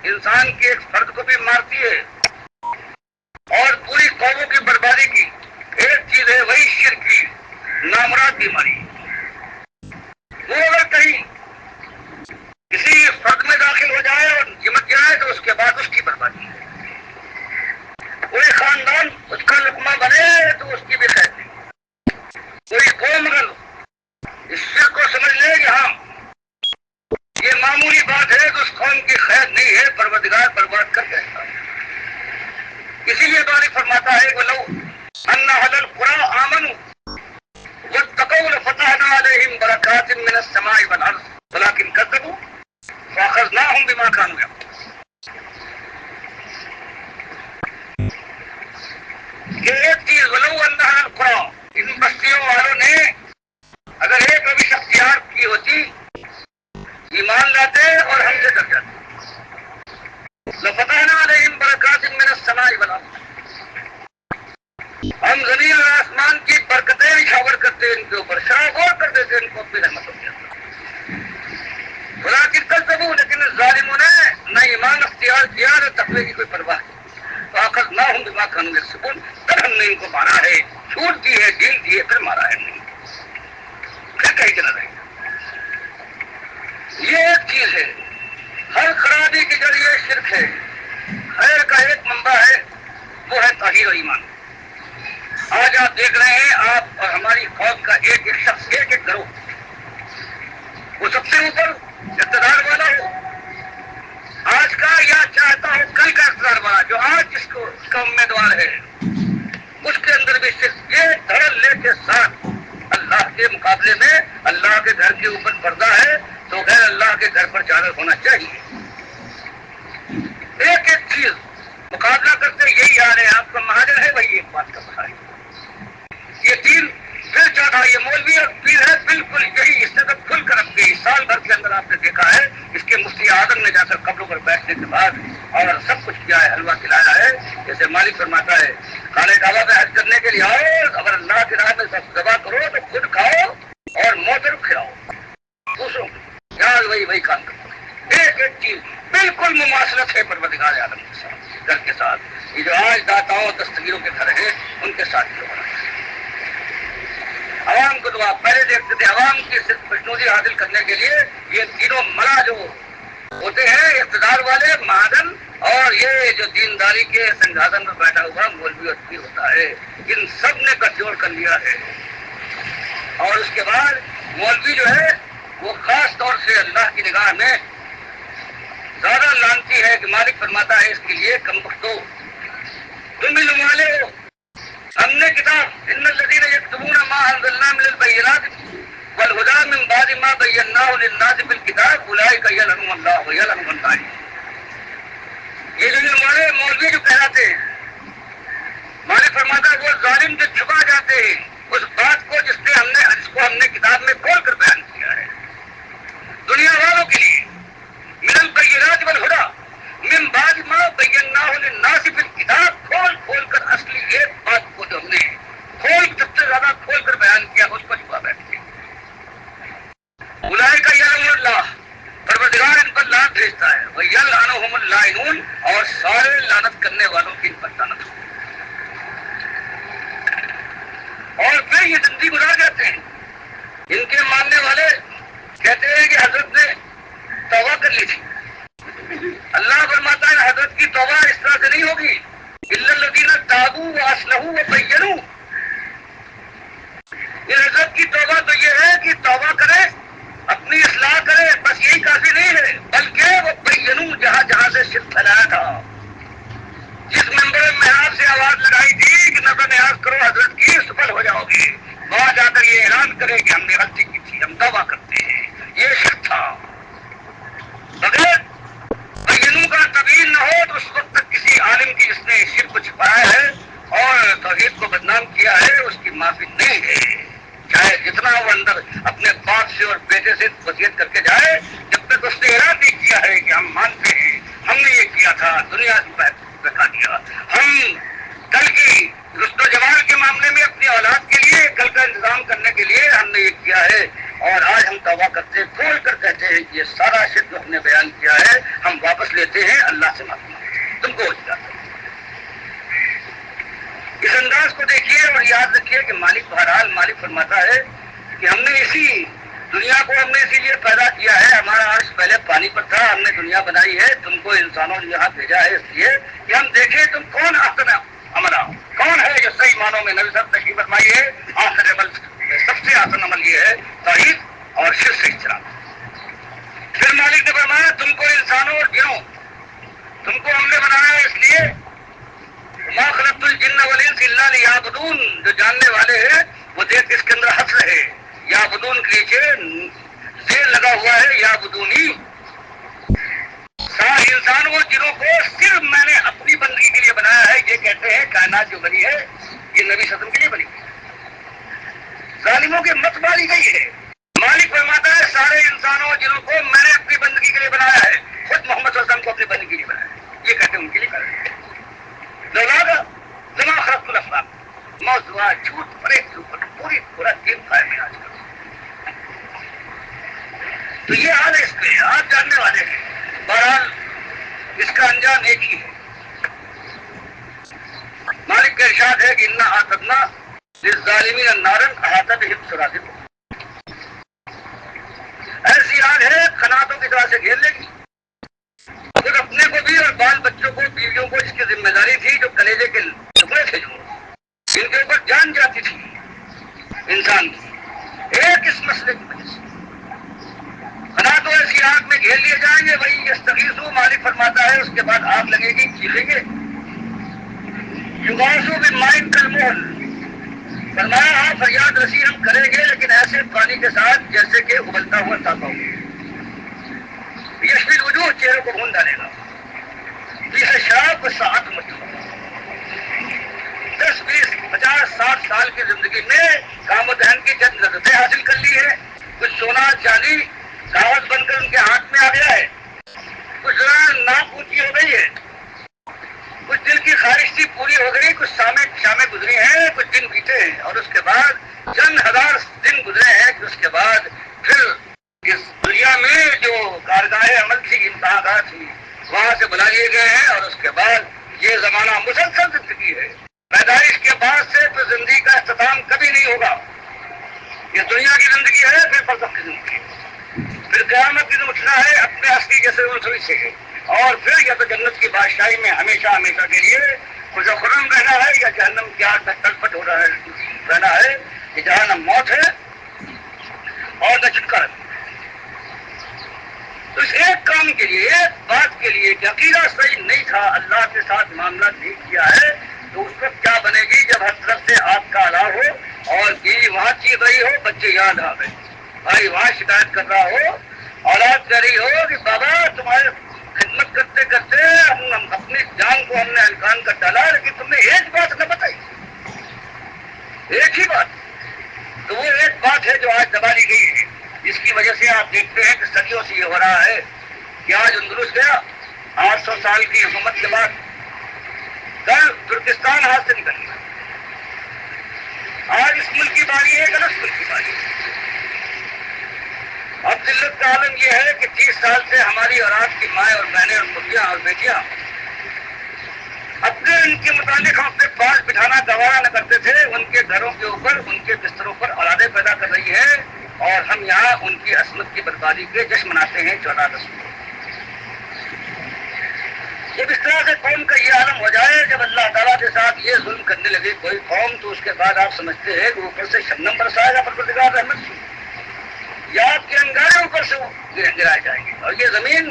انسان کے ایک فرد کو بھی مارتی ہے اور پوری قوموں کی بربادی کی ایک چیز ہے وہی شرک کی نامراد بیماری. وہ اگر کہیں کسی فرد میں داخل ہو جائے اور چمک جائے تو اس کے بعد اس کی بربادی ہے. کوئی خاندان اس کا لقمہ بنے تو اس کی بھی خیر نہیں. کوئی قوم اگر اس شرک کو سمجھ لے کہ ہاں یہ معمولی بات ہے تو اس قوم کی خیر نہیں ہے، پروردگار برباد کر دیتا ہے. اسی لیے باری فرماتا ہے وَلَوْ أَنَّ أَهْلَ الْقُرَىٰ آمَنُوا وَاتَّقَوْا لَفَتَحْنَا عَلَيْهِمْ بَرَكَاتٍ مِّنَ السَّمَاءِ وَالْأَرْضِ وَلَٰكِنْ كَذَّبُوا فَأَخَذْنَاهُمْ بِمَا كَانُوا يَكْسِبُونَ. یہ ایک چیز وَلَوْ أَنَّ أَهْلَ الْقُرَىٰ، ان بستیوں والوں نے اگر ایک روش اختیار کی ہوتی، ایمان لاتے اور ہم سے ڈر جاتے. لَفَتَحْنَا عَلَيْهِمْ بَرَكَاتٍ مِّنَ السَّمَاءِ وَالْأَرْضِ، ہم زمین اور آسمان کی برکتیں نچھاور کرتے ان کے اوپر، شرابور کر دیتے ان کو اپنی رحمتوں کے اندر. ولیکن کذبوا، لیکن ظالموں نے نہ ایمان اختیار کیا نہ تقوی کی کوئی پرواہ کی. فأخذناهم بما كانوا يكسبون، پھر ہم نے ان کو مارا ہے، چھوٹ دی ہے، ڈھیل دی ہے، پھر مارا ہے نہیں، پھر کہیں چلا رہے. یہ ایک چیز ہے. ہر خرابی کی جڑ یہ شرک ہے. خیر کا ایک منبع ہے، وہ ہے توحید و ایمان. آج آپ دیکھ رہے ہیں آپ اور ہماری قوم کا ایک ایک شخص، ایک ایک گروہ، وہ سب سے اوپر اقتدار والا ہو آج کا یا چاہتا ہو کل کا اقتدار والا، جو آج جس کو اس کا امیدوار ہے، اس کے اندر بھی صرف یہ دھڑل لے کے ساتھ اللہ کے مقابلے میں اللہ کے گھر کے اوپر پردہ ہے تو غیر اللہ کے گھر پر چادر ہونا چاہیے. ایک ایک چیز مقابلہ کرتے یہی آ رہے ہیں. آپ کا مہاجر ہے وہی ایک بات کا بھائی، یہ دین پھر چاہتا یہ مولوی اور پیر ہے، بالکل یہی. اس نے تو کھل کر اپنے سال بھر کے اندر آپ نے دیکھا ہے اس کے مفتی اعظم نے جا کر قبروں پر بیٹھنے کے بعد اور سب کچھ کیا ہے، حلوہ کھلایا ہے. جیسے مالک فرماتا ہے خانہ کعبہ میں حج کرنے کے لیے آؤ، اگر اللہ کی راہ میں سب دبا کرو تو خود کھاؤ اور موتر کھلاؤ دوسروں کو. یار وہی کام کرو. ایک ایک چیز بالکل مماثلت ہے پروردگار عالم کے ساتھ، گھر کے ساتھ. یہ جو آج داتاؤں دستگیروں کے گھر ہیں ان کے ساتھ جو ہونا ہے. عوام کو تو آپ پہلے دیکھتے تھے، عوام کی صرف خوشنودی حاصل کرنے کے لیے یہ تینوں ملا جو ہوتے ہیں، اقتدار والے، مہاجن اور یہ جو دینداری کے سنگھادن میں بیٹھا ہوا مولوی اور پیر ہوتا ہے، ان سب نے گٹھجوڑ کر لیا ہے. اور اس کے بعد مولوی جو ہے وہ خاص طور سے اللہ کی نگاہ میں زیادہ لانتی ہے کہ مالک فرماتا ہے اس کے لیے کمبختو، تم علم والے ہو. ہم نے کتاب ان الذین یکتمون ما انزلنا من البینات والہدی من بعد ما بیناہ للناس فی الکتاب اولئک یلعنهم اللہ ویلعنهم اللعین. یہ جو علم والے مولوی جو کہلاتے ہیں، مالک فرماتا ہے وہ ظالم جو چھپا جاتے ہیں اس بات کو جس کو ہم نے کتاب میں کھول کر بیان کیا ہے دنیا والوں کے لیے. من البینات والہدی من بعد ما بیناہ للناس فی الکتاب، کھول کر اصلی ایک بات کو جو ہم نے سب سے زیادہ کھول کر بیان کیا اس کو چھپا بیٹھے. اولئک یلعنهم اللہ، پروردگار ان پر لعنت بھیجتا ہے، ویلعنهم اللعینون، اور سارے لعنت کرنے والوں کی ان پر لعنت ہو. اور پھر یہ زندگی گزار جاتے ہیں. ان کے ماننے والے کہتے ہیں کہ حضرت نے توبہ کر لی تھی. اللہ فرماتا ہے حضرت کی توبہ اس طرح سے نہیں ہوگی، الا الذین تابوا واصلحوا وبینوا. یہ حضرت کی توبہ تو یہ ہے کہ توبہ کرے، اپنی اصلاح کرے، بس یہی کافی نہیں ہے، بلکہ وہ بینوا، جہاں جہاں سے شرک پھیلایا تھا، جس منبر میں آپ سے آواز لگائی تھی کہ نظر نیاز کرو حضرت کی سفل ہو جاؤ گے، وہاں جا کر یہ اعلان کرے کہ ہم نے غلطی کی تھی، ہم توبہ کرتے ہیں. یہ شرک تھا. بغیر بینوں کا تبیین نہ ہو تو اس وقت تک کسی عالم کی جس نے شرک کو چھپایا ہے اور توحید کو بدنام کیا ہے اس کی معافی نہیں ہے. چاہے جتنا وہ اندر اپنے باپ سے اور بیٹے سے وصیت کر کے جائے، جب تک اس نے اعلان نہیں کیا ہے کہ ہم مانتے ہیں ہم نے یہ کیا تھا، دنیا سے بتا دیا، ہم کل کی رشت و جمال کے معاملے میں اپنی اولاد کے لیے کل کا انتظام کرنے کے لیے ہم نے یہ کیا ہے، اور آج ہم توبہ کرتے کھول کر کہتے ہیں کہ یہ سارا شرک جو ہم نے بیان کیا ہے ہے ہم واپس لیتے ہیں، اللہ سے معافی مانگتے ہیں، تم کو ہو جاتا ہے۔ اس انداز کو دیکھیے اور یاد رکھیے کہ مالک بہرحال مالک فرماتا ہے کہ ہم نے اسی دنیا کو ہم نے اسی لیے پیدا کیا ہے، ہمارا عرش پہلے پانی پر تھا، ہم نے دنیا بنائی ہے، تم کو انسانوں نے یہاں بھیجا ہے اس لیے کہ ہم دیکھیں تم کون احسن عملہ، کون ہے جو صحیح معنوں میں نبی صاحب تشریف فرمائی ہے آخر عمل میں سب سے آسان عمل یہ ہے توحید اور شرک سے اجتناب۔ پھر مالک نے فرمایا تم کو انسانوں اور جنوں تم کو ہم نے بنایا ہے اس لیے ما خلقت الجن والانس الا لیعبدون، جو جاننے والے ہیں وہ دیکھ اس کے اندر ہنس رہے، یعبدون کے نیچے زیر لگا ہوا ہے یعبدونی، سارے انسانوں اور جنوں کو صرف میں نے اپنی بندگی کے لیے بنایا ہے۔ یہ کہتے ہیں کائنات جو بنی ہے یہ نبی صدم کے لیے بنی ہے، ظالموں کی مت ماری گئی ہے۔ مالک فرماتا ہے سارے انسانوں اور جنوں کو میں نے اپنی بندگی کے لیے بنایا ہے، خود محمد صلی اللہ علیہ وسلم کو اپنی بندگی کے لیے بنایا ہے، یہ کہتے ہیں ان کے لیے کر رہے ہیں۔ لما خلقت الافلاق، موضوع جھوٹ پڑے کے اوپر پورا دن قائم ہے آج کل۔ تو یہ حال ہے، اس پہ آپ جاننے والے ہیں، بہرحال اس کا انجام ایک ہی ہے۔ مالک کا ارشاد ہے کہ انا اعتدنا للظالمین نارا احاطہ بہم سرادقها، ایسی آگ ہے قناتوں کی طرح سے گھیر لے گی، خود اپنے کو بھی اور بال بچوں کو بیویوں کو، اس کی ذمہ داری تھی جو کلیجے کے ٹکڑے تھے جو ان کے اوپر جان جاتی تھی انسان کی، ایک اس مسئلے کی وجہ سے قناتوں ایسی آگ میں گھیر لیے جائیں گے، وہی یستغیثوا، مالک فرماتا ہے اس کے بعد آگ لگے گی، چیخیں گے، یغاثوا بماء کالمہل، فرمایا ہاں فریاد رسی ہم کریں گے لیکن ایسے پانی کے ساتھ جیسے کہ ابلتا ہوا تانبا ہو، یشفی الوجوہ، چہروں کو بھون ڈالے گا، فیہا شراب وساعۃ مجروح، 10 20 50 60 سال کی زندگی میں کام و دہن کی چند لذتیں حاصل کر لی ہے، کچھ سونا چاندی کاغذ بن کر ان کے ہاتھ میں آ گیا ہے، کچھ ناک اونچی ہو گئی ہے، کچھ دل کی خواہش تھی پوری ہو گئی، کچھ شامیں گزری ہیں، کچھ دن بیتے ہیں، اور اس کے بعد چند ہزار دن گزرے ہیں کہ اس کے بعد پھر اس دنیا میں جو کارگاہ عمل تھی، امتحان گاہ تھی، وہاں سے بلا لیے گئے ہیں، اور اس کے بعد یہ زمانہ مسلسل زندگی ہے، پیدائش کے بعد سے پھر زندگی کا اختتام کبھی نہیں ہوگا، یہ دنیا کی زندگی ہے، پھر برزخ کی زندگی ہے، پھر قیامت کی دن اٹھنا ہے اپنے اصلی جیسے رسوئی سے، اور پھر یا تو جنت کی بادشاہی میں ہمیشہ ہمیشہ کے لیے خوش و خرم رہنا ہے، یا جہنم کی آگ میں تڑپٹ ہو رہا ہے رہنا ہے کہ جہاں نہ موت ہے اور نہ چھٹکارا۔ تو اس ایک کام کے لیے، ایک بات کے لیے کہ عقیدہ صحیح نہیں تھا، اللہ کے ساتھ معاملہ نہیں کیا ہے، تو اس وقت کیا بنے گی جب ہر طرف سے آگ کا اعلان ہو اور بیوی وہاں چیخ رہی ہو، بچے یاد آ گئے، بھائی وہاں شکایت کر رہا ہو، اولاد کہہ رہی ہو کہ بابا تمہارے خدمت کرتے کرتے ہم اپنی جان کو ہم نے ہلکان کر ڈالا، لیکن تم نے ایک بات نہ بتائی، ایک ہی بات، تو وہ ایک بات ہے جو آج دبا لی گئی ہے، جس کی وجہ سے آپ دیکھتے ہیں کہ صدیوں سے یہ ہو رہا ہے کہ آج اندلس گیا 800 سال کی حکومت کے بعد، کل ترکستان ہاتھ سے نکل گیا، آج اس ملک کی باری ہے، کل اس ملک کی باری ہے۔ اب ذلت کا عالم یہ ہے کہ 30 سال سے ہماری اولاد کی مائیں اور بہنیں اور پتیاں اور بیٹیاں اپنے ان کے متعلق ہم اپنے پاس بٹھانا گوارا نہ کرتے تھے، ان کے گھروں کے اوپر ان کے بستروں پر اولادیں پیدا کر رہی ہیں، اور ہم یہاں ان کی عصمت کی بربادی کے جشن مناتے ہیں 14 اگست کو۔ جب اس طرح سے قوم کا یہ عالم ہو جائے، جب اللہ تعالیٰ کے ساتھ یہ ظلم کرنے لگے کوئی قوم، تو اس کے بعد آپ سمجھتے ہیں کہ اوپر سے شبنم برسائے گا پروردگار رحمت سے، یا آپ کے انگارے اوپر سے گرائے جائیں گے، اور یہ زمین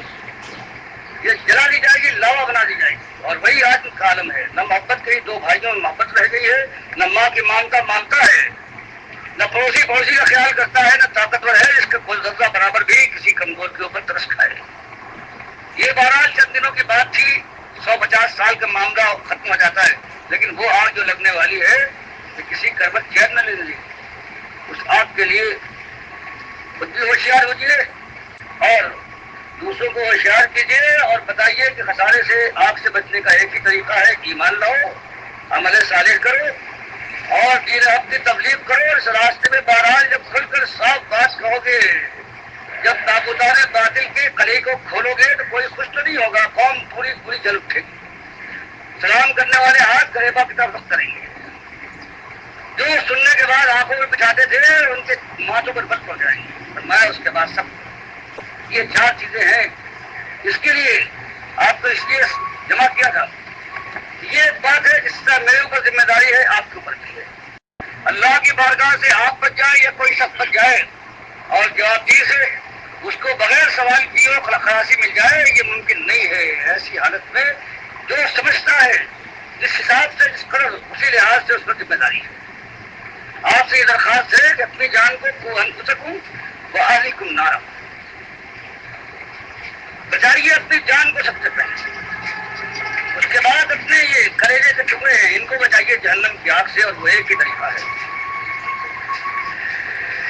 یہ جلا دی جائے گی، لاوا بنا دی جائے گی، اور وہی آج کا عالم ہے۔ نہ محبت کہیں دو بھائیوں میں محبت رہ گئی ہے، نہ ماں کی مانتا ہے، نہ پڑوسی کا خیال کرتا ہے، نہ طاقتور ہے اس کا کوئی ذرہ برابر بھی کسی کمزور کے اوپر ترس کھائے۔ یہ بہرحال چند دنوں کی بات تھی، 150 سال کا معاملہ ختم ہو جاتا ہے، لیکن وہ آگ جو لگنے والی ہے کہ کسی کربت چین نہ لینے دی، اس آگ کے لیے خود بھی ہوشیار ہوجیے اور دوسروں کو ہوشیار کیجیے، اور بتائیے کہ خسارے سے آگ سے بچنے کا ایک ہی طریقہ ہے کہ ایمان لاؤ، عمل صالح کرو اور دین حق کی تبلیغ کرو، اور اس راستے میں بہرحال جب کھل کر صاف بات کہو گے جب تابوتان باطل کے قلعے کو کھولو گے تو کوئی خوش تو نہیں ہوگا، قوم پوری پوری جل اٹھے گی، سلام کرنے والے ہاتھ غریبہ کی طرف رخ کریں گے، جو سننے کے بعد آنکھوں میں بٹھاتے تھے ان کے ماتھوں پر بت پڑ جائیں گے، میں اس کے بعد سب یہ چار چیزیں ہیں، اس کے لیے آپ کو اس لیے جمع کیا تھا، یہ بات ہے جس کا میرے اوپر ذمہ داری ہے، آپ کے اوپر بھی ہے، اللہ کی بارگاہ سے آپ بچ جائے یا کوئی شخص بچ جائے اور جوابدہی سے اس کو بغیر سوال کیے خلاصی مل جائے، یہ ممکن نہیں ہے، ایسی حالت میں جو سمجھتا ہے جس حساب سے جس قدر اسی لحاظ سے اس پر ذمہ داری ہے، آپ سے یہ درخواست ہے کہ اپنی جان کو انفسکم واہلیکم نارا، بچائیے اپنی جان کو سب سے پہلے، اس کے بعد اپنے یہ کلیجے کے ٹکڑے ہیں ان کو بچائیے جہنم کی آگ سے، اور وہ ایک ہی طریقہ ہے،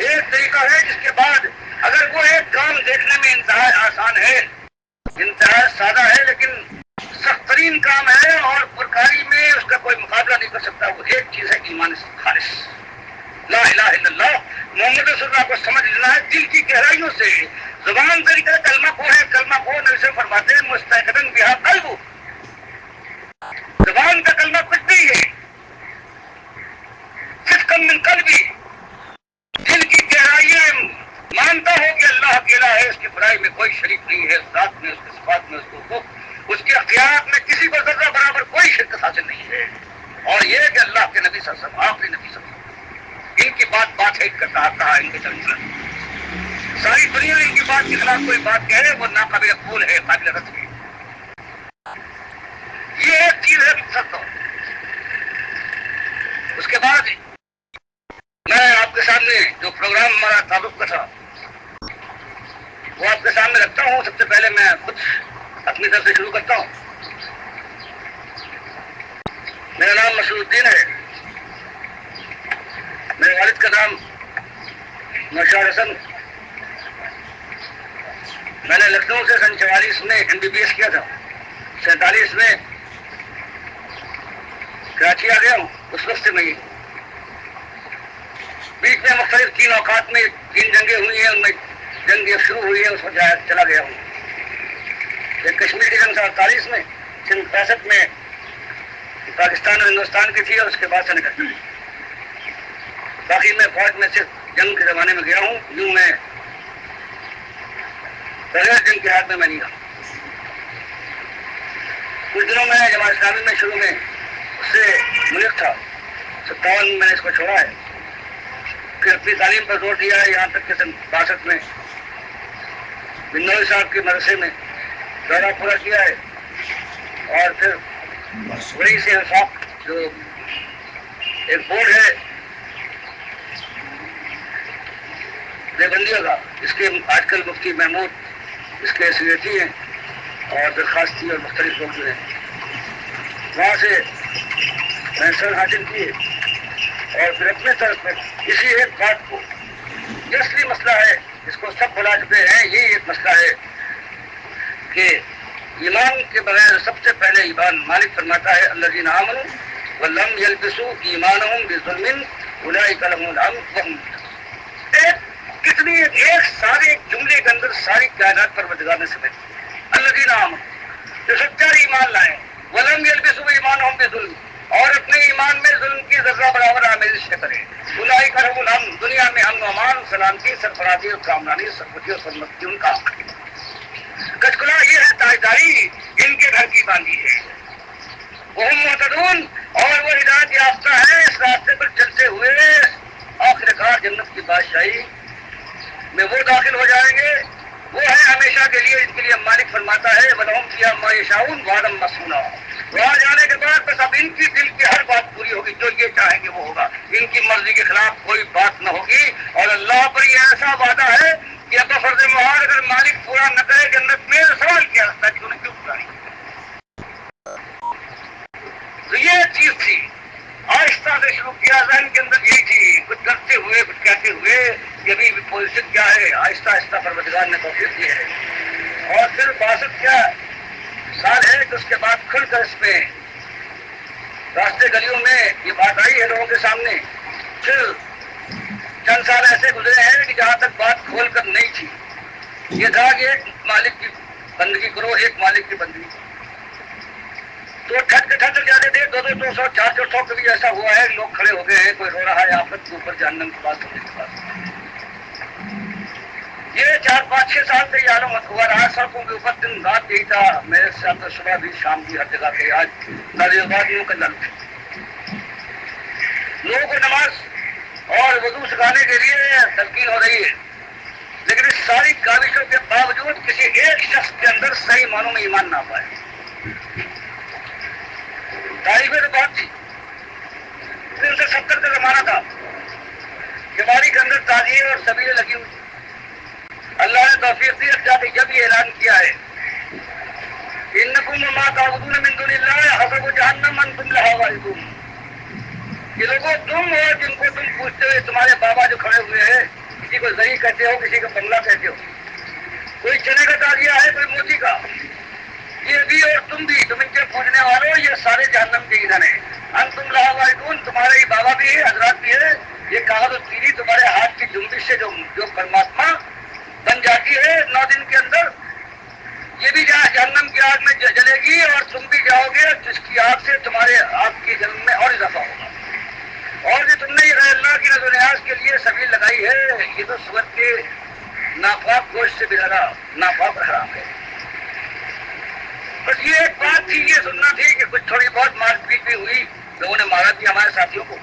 ایک طریقہ ہے جس کے بعد اگر وہ ایک کام دیکھنے میں انتہائی آسان ہے، انتہائی سادہ ہے، لیکن سخت ترین کام ہے اور پرکاری میں اس کا کوئی مقابلہ نہیں کر سکتا، وہ ایک چیز ہے ایمان خالص، لا الہ الا اللہ محمد رسول اللہ کو سمجھ لینا ہے دل کی گہرائیوں سے، زبان طریقہ کلمہ کو ہے، کلمہ کو نبی سے فرماتے ہیں مستحقن بہا قلب، زبان کا کلمہ کچھ نہیں ہے، صدقا من قلبی، دل کی گہرائیاں مانتا ہو کہ اللہ اکیلا ہے، اس کی برائی میں کوئی شریک نہیں ہے، اس ذات میں، اس کے صفات میں، اس کے اختیارات میں کسی کو ذرہ برابر کوئی شرکت حاصل نہیں ہے، اور یہ کہ اللہ کے نبی صلی اللہ علیہ وسلم، آخری نبی صلی اللہ علیہ وسلم، ان کی بات ہے کرتا آتا ہے، ان کے چلنا ساری دنیا ان کی بات کے خلاف کوئی بات کہے وہ ناقابل قبول ہے، قابل رد ہے، یہ ایک چیز ہے سب، اس کے بعد میں آپ کے سامنے جو پروگرام ہمارا تعلق کا تھا وہ آپ کے سامنے رکھتا ہوں، سب سے پہلے میں خود اپنی طرف سے شروع کرتا ہوں، میرا نام مسعود الدین ہے، میرے والد کا نام نوشاد حسن، میں نے لکھنؤ سے سن 44 میں MBBS کیا تھا، 47 میں کراچی آ گیا ہوں، اس وقت سے میں بیچ میں مختلف 3 اوقات میں 3 جنگیں ہوئی ہیں، ان میں جنگ یہ شروع ہوئی ہے اس وقت چلا گیا ہوں، ایک کشمیر کی جنگ 48 میں، سن 65 میں پاکستان اور ہندوستان کی تھی، اور اس کے بعد سے نکل باقی میں فوج میں صرف جنگ کے زمانے میں گیا ہوں، یوں میں بغیر جنگ کے ہاتھ میں نہیں رہا، کچھ دنوں میں جماعت اسلامی میں شروع میں اس سے ملک تھا، 57 میں نے اس کو چھوڑا ہے، پھر اپنی تعلیم پر زور دیا ہے، یہاں تک کہ سن 62 میں بنوئی صاحب کے مدرسے میں دورہ پورا کیا ہے، اور پھر وہی سے انصاف جو ایک بورڈ ہے دیوبندیوں کا، اس کے آج کل مفتی محمود اس کے سیکریٹری ہیں، اور درخواستی اور مختلف لوگ جو ہیں وہاں سے میں سر حاصل کیے، اور پھر اپنے طرف پر اسی ایک بات کو یہ اصلی مسئلہ ہے جس کو سب بلا چکے ہیں، یہی ایک مسئلہ ہے کہ ایمان کے بغیر سب سے پہلے ایمان مالک فرماتا ہے الذین آمنوا ولم یلبسوا ایمانہم بظلم اولئک لہم الامن وہم مہتدون، کتنی ایک سارے جملے کے اندر ساری کائنات پر مددگار نے سمیت الذین آمنوا جو سچا ایمان لائے، ولم یلبسوا ایمانہم بظلم اور اپنے ایمان میں ظلم کی ذرہ برابر آمیزش نہ کرے، اولئک لہم الامن دنیا میں امن و امان، سلامتی، سرفرازی اور کامرانی، سربتی اور سلامتی ان کا کچکلا یہ ہے تاجداری ان کے گھر کی باندھی ہے، وہ مہتدون اور وہ ہدایت یافتہ ہے، اس راستے پر چلتے ہوئے آخر کار جنت کی بادشاہی میں وہ داخل ہو جائیں گے، وہ ہے ہمیشہ کے لیے، ان کے لیے مالک فرماتا ہے وَلَهُمْ فِيهَا مَا يَشَاءُونَ وَعْدًا مَّفْعُولًا، وہاں جانے کے بعد بس اب ان کی دل کی ہر بات پوری ہوگی، جو یہ چاہیں گے وہ ہوگا، ان کی مرضی کے خلاف کوئی بات نہ ہوگی، اور اللہ پر یہ ایسا وعدہ ہے کہ اب فرض محال اگر مالک پورا نہ کرے جنت میں سوال کیا رہتا ہے کہ انہیں کیوں پورا نہیں، تو یہ چیز تھی، آہستہ سے شروع کیا، ذہن کے اندر یہی تھی، کچھ کرتے ہوئے کچھ کہتے ہوئے کہ ابھی پوزیشن کیا ہے، آہستہ آہستہ پروردگار نے توفیق دی ہے، اور پھر 62 کیا سال ہے کہ اس کے بعد کھل کر اس پہ راستے گلیوں میں یہ بات آئی ہے لوگوں کے سامنے، پھر چند سال ایسے گزرے ہیں کہ جہاں تک بات کھول کر نہیں تھی یہ تھا کہ ایک مالک کی بندگی کرو، ایک مالک کی بندگی کرو. تو ٹھٹ جاتے تھے، 200 400 کبھی ایسا ہوا ہے لوگ کھڑے ہو گئے ہیں، کوئی رو رہا ہے آفت کے اوپر جہنم کے پاس ہونے کے پاس. یہ 4 5 6 سال سے یہ عالم ہوا رہا. سڑکوں کے اوپر دن رات یہی تھا، میرے ساتھ تو صبح بھی شام بھی ہر جگہ پہ. آج ناریوادیوں کا لل لوگوں کو نماز اور وضو سکھانے کے لیے تلقین ہو رہی ہے، لیکن اس ساری کاوشوں کے باوجود کسی ایک شخص کے اندر صحیح معنوں میں ایمان نہ پائے. تعریفیں تو بہت تھی. 1970 کا زمانہ تھا، بیماری کے اندر تعزیے اور سبیلیں لگی ہوئی. اللہ نے توفیق دی. جب یہ اعلان کیا ہے انکم وما تعبدون من دون اللہ حسب جہنم انتم لہا واردون، یہ لوگوں تم ہو جن کو تم پوچھتے ہوئے تمہارے بابا جو کھڑے ہوئے ہیں، کسی کو زری کہتے ہو، کسی کو بنگلہ کہتے ہو، کوئی چنے کا تعزیہ ہے، کوئی موتی کا، یہ بھی اور تم بھی، تم ان کے پوجنے والوں، یہ سارے جہنم کے ایندھن ہیں. انتم لہا واردون، تمہارے ہی بابا بھی ہے، حضرات بھی ہے. یہ کاغذ و تیری تمہارے ہاتھ کی جنبش سے جو پرماتما بن جاتی ہے 9 دن کے اندر، یہ بھی جہنم کی آگ میں جلے گی اور تم بھی جاؤ گے، جس کی آگ سے تمہارے آگ کی جنم میں اور اضافہ ہوگا. اور جو تم نے یہ اللہ کی نظر و نیاز کے لیے سبیل لگائی ہے، یہ تو سور کے ناپاک گوشت سے بھی زیادہ ناپاک حرام ہے. بس یہ ایک بات تھی، یہ سننا تھی کہ کچھ تھوڑی بہت مار پیٹ بھی ہوئی، لوگوں نے مارا بھی ہمارے ساتھیوں کو،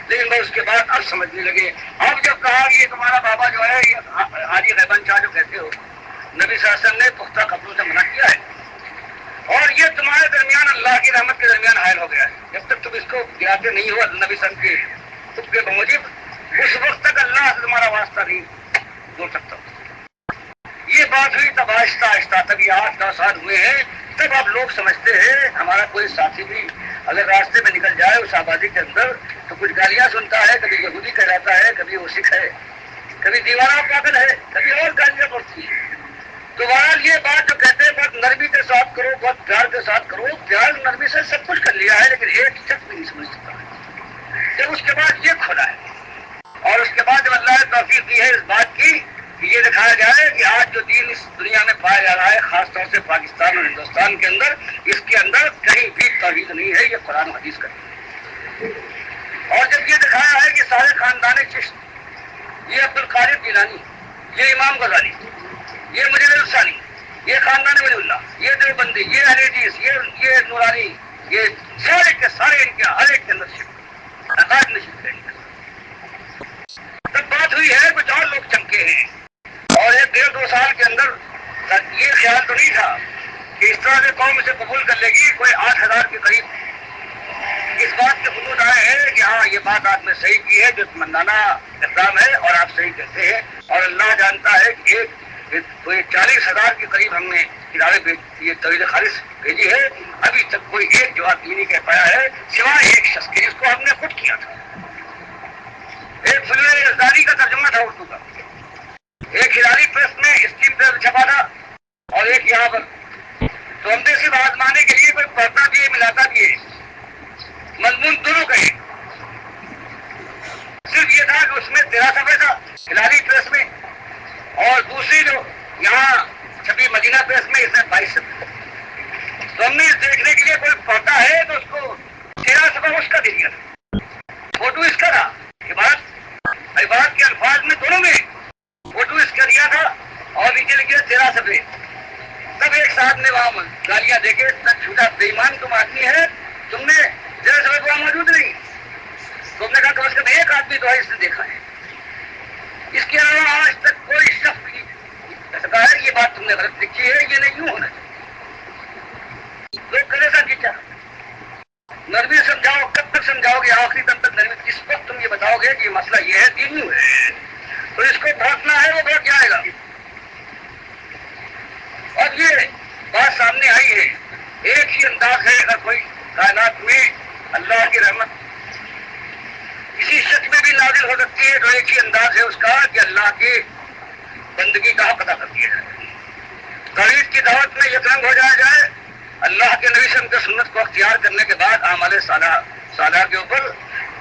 لیکن اس کے بعد اب سمجھنے لگے. اب جب کہا کہ یہ تمہارا بابا جو ہے، یہ حاجی غیبان شاہ جو کہتے ہو، نبی صلی اللہ علیہ وسلم نے پختہ قبروں سے منع کیا ہے، اور یہ تمہارے درمیان اللہ کی رحمت کے درمیان حائل ہو گیا ہے. جب تک تم اس کو گراتے نہیں ہو نبی صلی اللہ علیہ وسلم کے خود کے بموجب، اس وقت تک اللہ سے تمہارا واسطہ نہیں جوڑ سکتا. یہ بات ہوئی تب آہستہ آہستہ، تب یہ 8 10 سال ہوئے ہیں، تب اب لوگ سمجھتے ہیں ہمارا کوئی ساتھی بھی اگر راستے میں نکل جائے اس آبادی کے اندر تو کچھ گالیاں سنتا ہے، کبھی یہودی کہلاتا ہے، کبھی وہ سکھ ہے، کبھی دیوانہ پاگل ہے، کبھی اور گالیاں پڑتی ہیں. تو بہرحال یہ بات جو کہتے ہیں بہت نرمی کے ساتھ کرو، بہت پیار کے ساتھ کرو، پیار نرمی سے سب کچھ کر لیا ہے، لیکن ایک شخص بھی نہیں سمجھ سکتا. جب اس کے بعد یہ کھولا ہے، اور اس کے بعد جب اللہ نے توفیق دی ہے اس بات کی کہ یہ دکھایا گیا ہے کہ آج جو دین اس دنیا میں پایا جا رہا ہے، خاص طور سے پاکستان اور ہندوستان کے اندر، اس کے اندر کہیں بھی توحید نہیں ہے، یہ قرآن و حدیث کا ہے. اور جب یہ دکھایا ہے کہ سارے خاندان چشت، یہ عبد القادر جیلانی، یہ امام غزالی، یہ مجید الثانی، یہ خاندان ولی اللہ، یہ دیوبندی، یہ اہل حدیث، یہ نورانی، یہ سارے کے سارے ان کے ہر ایک کے اندر شرک، عقائد میں شرک ہے. تب بات ہوئی ہے کچھ اور لوگ چمکے ہیں، اور 1 1.5 2 سال کے اندر یہ خیال تو نہیں تھا کہ اس طرح سے قوم اسے قبول کر لے گی. کوئی 8,000 کے قریب اس بات کے خطوط آئے ہیں کہ ہاں یہ بات آپ نے صحیح کی ہے، جو مندانہ اقدام ہے، اور آپ صحیح کہتے ہیں، اور اللہ جانتا ہے کہ کوئی 40,000 کے قریب ہم نے کتابیں یہ طویل خالص بھیجی ہے. ابھی تک کوئی ایک جواب نہیں کہہ پایا ہے سوائے ایک شخص کے، جس کو ہم نے خود کیا تھا. ایک فلم یزدانی کا ترجمہ تھا اردو کا، ایک ہلالی پریس میں اسکیم پہ چھپا تھا، اور ایک یہاں پر. تو ہم نے صرف آزمانے کے لیے کوئی پڑھتا بھی ہے، ملاتا بھی ہے، مضمون دونوں کا ہے. صرف یہ تھا کہ اس میں 13 صفحے تھا ہلالی پریس میں، اور دوسری جو یہاں چھپی مدینہ پریس میں، اس میں 22 صفحے. تو ہم نے اس دیکھنے کے لیے کوئی پڑھتا ہے تو اس کو 13 صفحہ اس کا دے دیا تھا. فوٹو اس کا تھا، عبارت کے الفاظ میں دونوں میں فوٹو اس کا دیا تھا، اور نیچے لکھے 13 صفحے. تب ایک صاحب نے وہاں گالیاں دے کے تک چھوٹا بے ایمان تم آدمی ہے، تم نے 13 صفحے وہاں موجود نہیں. تم نے کہا کم از کم ایک آدمی تو ہے اس نے دیکھا ہے، اس کے علاوہ آج تک کوئی شخص بھی ایسا کہا ہے یہ بات تم نے غلط لکھی ہے، یہ نہیں یوں ہونا چاہیے. لوگ کرے سا کیا نرمی سمجھاؤ، کب تک سمجھاؤ گے؟ آخری دم تک نرمی. جس وقت تم یہ بتاؤ گے کہ یہ مسئلہ یہ ہے، دین یوں ہے، تو اس کو بھاگنا ہے، وہ بھاگ جائے گا. اور یہ بات سامنے آئی ہے، ایک ہی انداز ہے. اگر کوئی کائنات میں اللہ کی رحمت کسی شخص میں بھی نازل ہو سکتی ہے تو ایک ہی انداز ہے اس کا کہ اللہ کی بندگی کا حق ادا کر دیا جائے، توحید کی دعوت میں یکرنگ ہو جایا جائے، اللہ کے نبی صلی اللہ علیہ وسلم کی سنت کو اختیار کرنے کے بعد اعمال صالحہ کے اوپر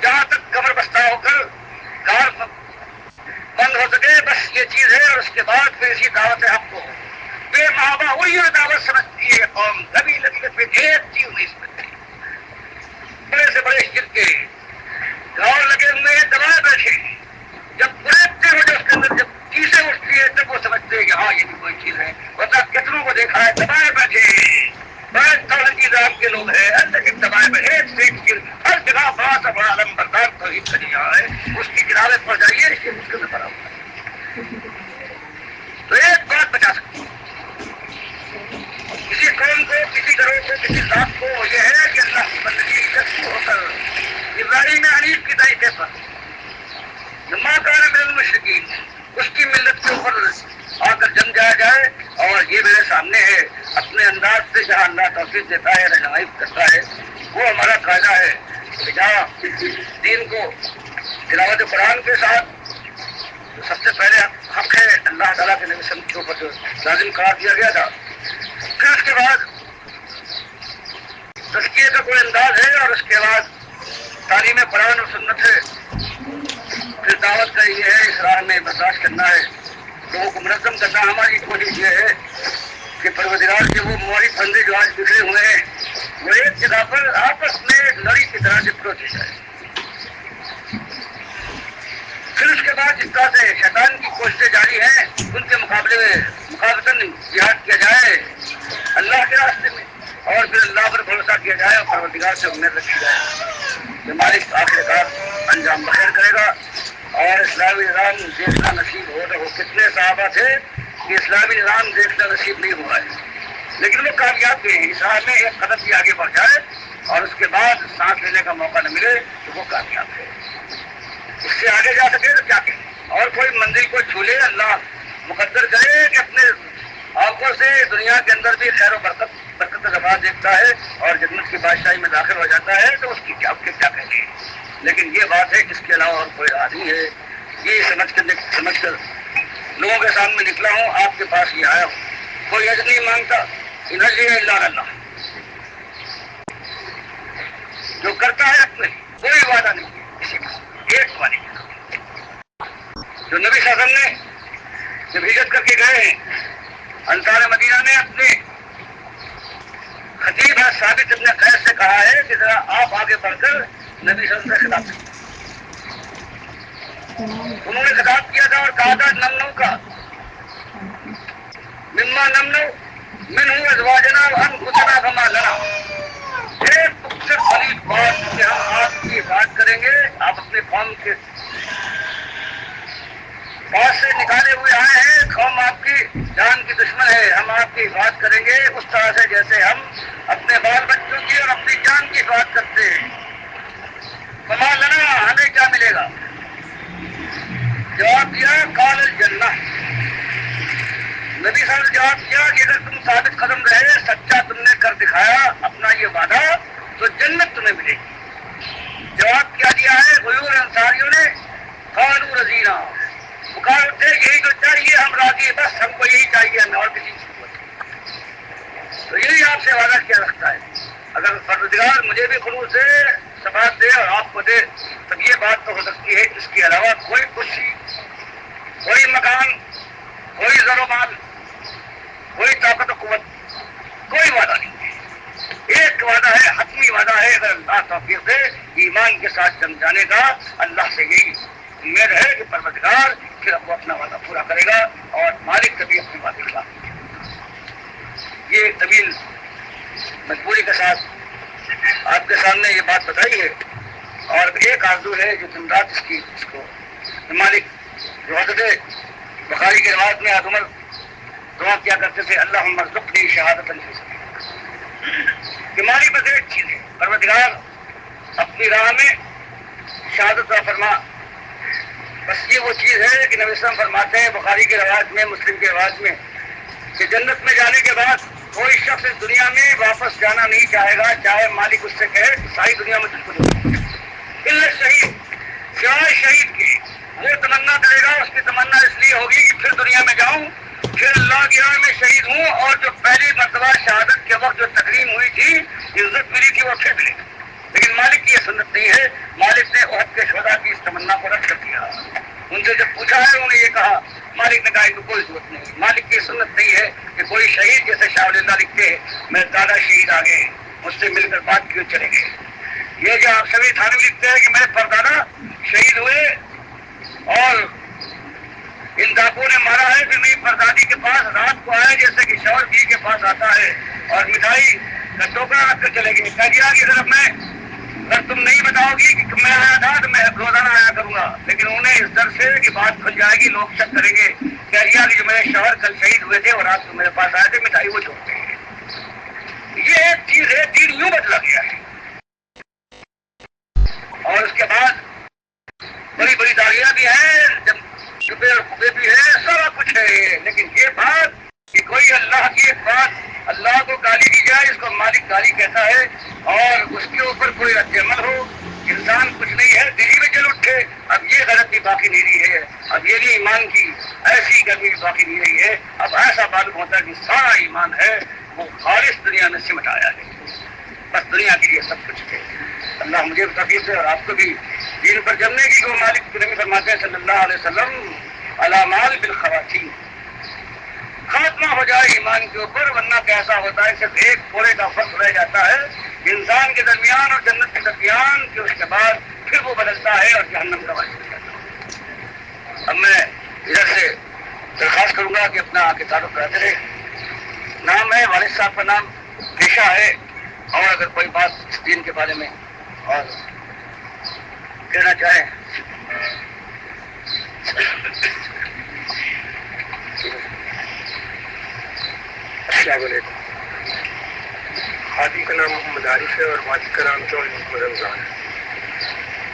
جہاں تک کمر بستہ ہو کر کار بند ہو سکے، بس یہ چیز ہے۔ اور اس کے بعد پھر اسی دعوت حق کو بے محابہ وہی دعوت سمجھتی ہے قوم، کبھی پہ ایک چیز نہیں سمجھتی۔ بڑے سے بڑے شرک کے گاؤں لگے ہوئے ہیں، دبائے بیٹھے، جب بریکتے ہو جو اس کے اندر جب چیزیں اٹھتی ہے تب وہ سمجھتے ہیں کہ ہاں یہ بھی کوئی چیز ہے، ورنہ کتنوں کو دیکھا ہے دبائے بیٹھے بڑے توحید کی ذات کے لوگ ہیں، لیکن دبائے بیٹھے ایک چیز ہر جگہ بڑا سا بڑا علم بردار توحید کا دیا ہے، اس کی کتابیں پڑھ جائیے، اس کے مشکل میں پڑا ہوا ہے۔ تو ایک بات بچا سکتی کسی قوم کو، کسی گروہ کو، کسی ذات کو، یہ ہے کہ اللہ کی بندگی عزت ہو کر ابراہیم حنیف کی طریقے پر ماں کان من المشرکین اس کی ملت کے اوپر آ کر جم جایا جائے۔ اور یہ میرے سامنے ہے، اپنے انداز سے جہاں اللہ توفیق دیتا ہے، رہنمائی کرتا ہے، وہ ہمارا قاعدہ ہے کہ جہاں دین کو تلاوت قرآن کے ساتھ سب سے پہلے حق ہے اللہ تعالیٰ کے نبی صلی اللہ علیہ وسلم کے اوپر جو لازم قرار دیا گیا تھا، پھر اس کے بعد تزکیے کا کوئی انداز ہے، اور اس کے بعد تعلیم قرآن اور سنت ہے، پھر دعوت کا یہ ہے، اسرار میں برداشت کرنا ہے، لوگوں کو منظم کرنا۔ ہماری کوشش یہ ہے کہ پروردگار کے وہ موری بندے جو آج بکھرے ہوئے ہیں وہ ایک جگہ پر آپس میں لڑی کی طرح لپٹ کی جائے۔ پھر اس کے بعد جس طرح سے شیطان کی کوششیں جاری ہیں ان کے مقابلے میں مقابلتاً جہاد کیا جائے اللہ کے راستے میں، اور پھر اللہ پر بھروسہ کیا جائے اور پروردگار سے امید رکھی جائے کہ مالک آخرکار انجام بخیر کرے گا۔ اور اسلامی نظام دیکھنا نصیب ہو رہا ہو، کتنے صحابہ تھے کہ اسلامی نظام دیکھنا نصیب نہیں ہوا ہے، لیکن وہ کامیاب بھی ہیں، اسلام میں ایک قدم بھی آگے بڑھ جائے اور اس کے بعد سانس لینے کا موقع نہ ملے تو وہ کامیاب ہے۔ اس سے آگے جا سکے تو کیا کہیں، اور کوئی منزل کو چھو لے، اللہ مقدر کرے کہ اپنے آنکھوں سے دنیا کے اندر بھی خیر و برکت رفا دیکھتا ہے اور جنت کی بادشاہی میں داخل ہو جاتا ہے تو اس کی کیا کہیں گے۔ لیکن یہ بات ہے اس کے علاوہ اور کوئی راہ نہیں ہے۔ یہ سمجھ کر لوگوں کے سامنے نکلا ہوں، آپ کے پاس یہ آیا ہوں، کوئی اجر نہیں مانگتا، ان اجری الا اللہ، جو کرتا ہے اپنے کوئی وعدہ نہیں ہے کسی کا، ایک وعدے کا جو نبی صلی اللہ علیہ وسلم نے جب ہجرت کر کے گئے ہیں، انصار مدینہ نے اپنے خطیب ہے ثابت ابن قیس سے کہا ہے کہ ذرا آپ آگے بڑھ کر نبی صلی اللہ علیہ وسلم سے خطاب کریں۔ انہوں نے خطاب کیا تھا اور کہا تھا نمنو کا مما نمنو من ہوں ازواجنا وانفسنا فما لنا، ایک مقصد بڑی بات کہ ہم آپ کی حفاظت کریں گے، آپ اپنے قوم کے پاس سے نکالے ہوئے آئے ہیں، قوم آپ کی جان کی دشمن ہے، ہم آپ کی حفاظت کریں گے اس طرح سے جیسے ہم اپنے بال بچوں کی اور اپنی جان کی حفاظت کرتے ہیں۔ فما لنا، ہمیں کیا ملے گا؟ جواب دیا قال الجنہ، نبی صاحب نے جواب دیا کہ اگر تم ثابت قدم رہے، سچا تم نے کر دکھایا اپنا یہ وعدہ، تو جنت تمہیں ملے گی۔ جواب کیا دیا ہے غیور انصاریوں نے؟ قالوا رضینا، پکار اٹھے یہی تو چاہیے، ہم راضی، بس ہم کو یہی چاہیے، ہمیں اور کسی چیز کو۔ تو یہی آپ سے وعدہ کیا رکھتا ہے، اگر پروردگار مجھے بھی خلوص سے ثبات دے اور آپ کو دے تب یہ بات تو ہو سکتی ہے، اس کے علاوہ کوئی خوشی، کوئی مکان، کوئی زر و مال، کوئی طاقت و قوت، کوئی وعدہ نہیں ہے۔ ایک وعدہ ہے، حتمی وعدہ ہے، اگر اللہ توفیق دے ایمان کے ساتھ جم جانے کا، اللہ سے یہی امید ہے کہ پروردگار پھر وہ اپنا وعدہ پورا کرے گا اور مالک کبھی اپنی وعدے خلاف نہیں کرے۔ یہ ایک طویل مجبوری کے ساتھ آپ کے سامنے یہ بات بتائی ہے، اور ایک آرزو ہے جو دن رات اس کو مالک جو حضرت بخاری کے روایت میں عمر دعا کیا کرتے تھے، اللہم ارزقنی شہادۃ فی سبیلک، کہ مالک بس ایک چیز ہے، پروردگار اپنی راہ میں شہادت عطا فرما۔ بس یہ وہ چیز ہے کہ نبی صلی اللہ علیہ وسلم فرماتے ہیں بخاری کے روایت میں، مسلم کے روایت میں، کہ جنت میں جانے کے بعد کوئی شخص اس دنیا میں واپس جانا نہیں چاہے گا، چاہے مالک اس سے کہے کہ ساری دنیا میں تجھ کو دے، الا شہید، سوائے شہید کے۔ وہ تمنا کرے گا، اس کی تمنا اس لیے ہوگی کہ پھر دنیا میں جاؤں، پھر اللہ کی راہ میں شہید ہوں، اور جو پہلی مرتبہ شہادت کے وقت جو تکریم ہوئی تھی، عزت ملی تھی، وہ پھر ملے گی۔ لیکن مالک کی یہ سنت نہیں ہے، مالک نے احد کے شہداء کی اس تمنا کو رد کر دیا۔ ان سے جب پوچھا ہے انہوں نے یہ کہا، مالک نے کہا کہ کوئی ضرورت نہیں، مالک کی سنت نہیں ہے کہ کوئی شہید جیسے شاہ ولی اللہ لکھتے ہیں میرے دادا شہید آ گئے مجھ سے مل کر بات کیوں چلے گئے. یہ جو آپ سبھی تھانوی لکھتے ہیں کہ میرے پردادا شہید ہوئے اور ان ڈاکوؤں نے مارا ہے، پھر میری پردادی کے پاس رات کو آئے جیسے کہ شوہر بیوی کے پاس آتا ہے اور مٹھائی کا ٹوکرا رکھ کر چلے گئے. کہہ دیا کہ اگر تم نہیں بتاؤ گی کہ میں آیا تھا تو میں روزانہ آیا کروں گا، لیکن انہیں اس ڈر سے کہ بات کھل جائے گی لوگ شک کریں گے، کہہ دیا کہ جو میرے شوہر کل شہید ہوئے تھے اور رات کو میرے پاس آئے تھے مٹھائی وہ چھوڑتے ہیں. یہ ایک چیز ہے، دین یوں بدلا گیا ہے. اور اس کے بعد بڑی بڑی داڑیاں بھی ہیں، جبے اور خوبے بھی ہیں، سارا کچھ ہے، لیکن یہ بات کہ کوئی اللہ کی ایک بات اللہ کو گالی دی جائے، اس کو مالک گالی کہتا ہے، اور اس کے اوپر کوئی رد عمل ہو، انسان کچھ نہیں ہے دلی میں جل اٹھے. اب یہ غلطی باقی نہیں رہی ہے، اب یہ بھی ایمان کی ایسی گرمی باقی نہیں رہی ہے. اب ایسا معلوم ہوتا ہے کہ سارا ایمان ہے وہ خالص دنیا میں سمٹ آیا ہے، بس دنیا کے لیے سب کچھ ہے. اللہ مجھے توفیق دے اور آپ کو بھی دین پر جمنے کی. وہ مالک نبی فرماتے ہیں صلی اللہ علیہ وسلم علامال بالخواتین، خاتمہ ہو جائے ایمان کے اوپر، ورنہ کیسا ہوتا ہے صرف ایک پورے کا فرق رہ جاتا ہے انسان کے درمیان اور جنت کے درمیان، کہ اس کے بعد پھر وہ بدلتا ہے اور جہنم کا باعث بن جاتا ہے. اب میں ادھر سے درخواست کروں گا کہ اپنا آگے تعارف کراتے رہے. نام ہے والد صاحب کا نام، پیشہ ہے، اور اگر کوئی بات اس دین کے بارے میں اور کہنا چاہیں. السلام علیکم. خادی کا نام محمد عارف ہے اور والد کا نام چودھری محمد رمضان ہے.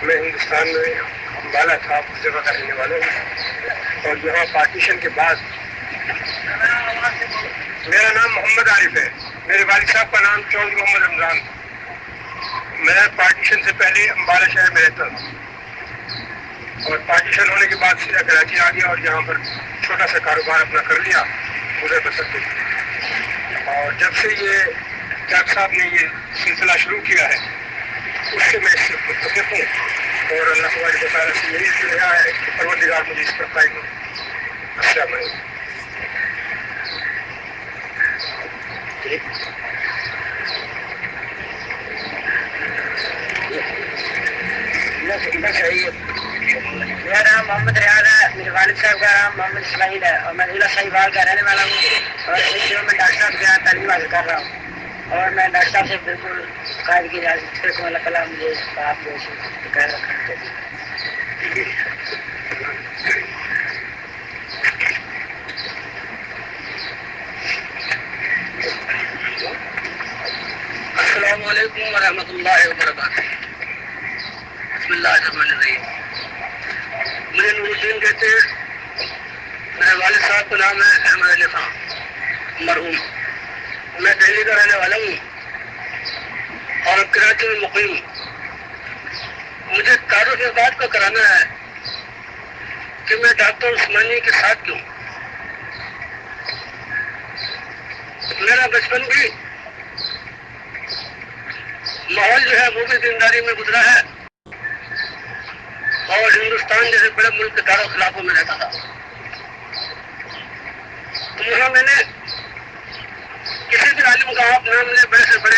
میں ہندوستان میں امبالہ تھا اس جگہ کا رہنے والا ہوں، اور یہاں پارٹیشن کے بعد میرا نام محمد عارف ہے، میرے والد صاحب کا نام چودھری محمد رمضان. میں پارٹیشن سے پہلے امبالہ شہر میں رہتا ہوں، اور پارٹیشن ہونے کے بعد سیدھا کراچی آ گیا اور یہاں پر چھوٹا سا کاروبار اپنا کر لیا گزر بسر کے. اور جب سے یہ ڈاکٹر صاحب نے یہ سلسلہ شروع کیا ہے اس سے میں اس سے متفق ہوں، اور اللہ تبارک و تعالیٰ سے یہی دعا ہے کہ پروردگار مجھے اس پر قائم ہو. السلام علیکم. میرا نام محمد ریاض ہے، میرے والد صاحب کا نام محمد اسماعیل ہے، اور میں ضلع شاہیوال کا رہنے والا ہوں، اور اس میں ڈاکٹر صاحب کے یہاں تعلیم حاصل کر رہا ہوں. اور میں ڈاکٹر صاحب سے بالکل قائد کی اجازت رکھوں، اللہ تعالیٰ مجھے اس بات کو قائد رکھنا چاہیے. السلام علیکم ورحمۃ اللہ وبرکاتہ. بسم اللہ الرحمن الرحیم. مجھے نور الدین کہتے ہیں، میرے والد صاحب کا نام ہے احمد علی خان مرحوم. میں دہلی کا رہنے والا ہوں اور کراچی میں مقیم ہوں. مجھے تعارف اس بات کا کرانا ہے کہ میں ڈاکٹر عثمانی کے ساتھ کیوں. میرا بچپن بھی ماحول جو ہے وہ بھی دینداری میں گزرا ہے، اور ہندوستان جیسے بڑے ملک کے دار و خلافوں میں رہتا تھا. تو یہاں میں نے کسی بھی عالم کا آپ نام لے، بڑے سے بڑے